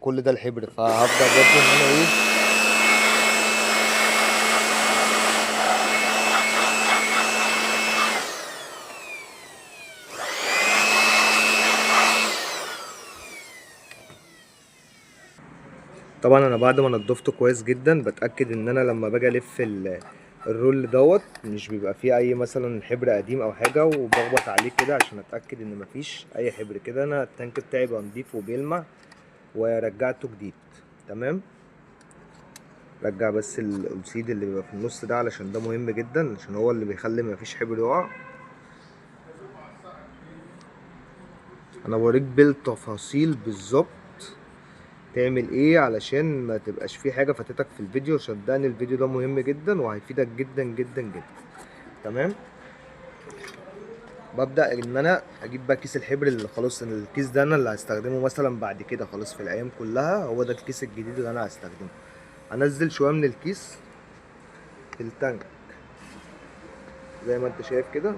كل ده الحبر، فهبدأ برضه ان انا ايه. طبعا انا بعد ما نضفته كويس جدا بتأكد ان انا لما باجي الف الرول دوت مش بيبقى فيه اي مثلا حبر قديم او حاجه، وبخبط عليه كده عشان اتأكد ان مفيش اي حبر. كده انا التانك بتاعي بقى نضيف وبيلمع ورجعته جديد. تمام. رجع بس الأكسيد اللي بيبقى في النص ده علشان ده مهم جدا، عشان هو اللي بيخلي مفيش حبر يقع. انا بوريك بالتفاصيل بالظبط تعمل ايه علشان ما تبقاش في حاجه فاتتك في الفيديو. صدقني الفيديو ده مهم جدا وهيفيدك جدا جدا جدا. تمام. ببدأ ان انا اجيب بقى كيس الحبر اللي خلاص الكيس ده انا اللي هستخدمه مثلا بعد كده خلاص في الايام كلها. هو ده الكيس الجديد اللي انا هستخدمه. انزل شويه من الكيس في التانك زي ما انت شايف كده.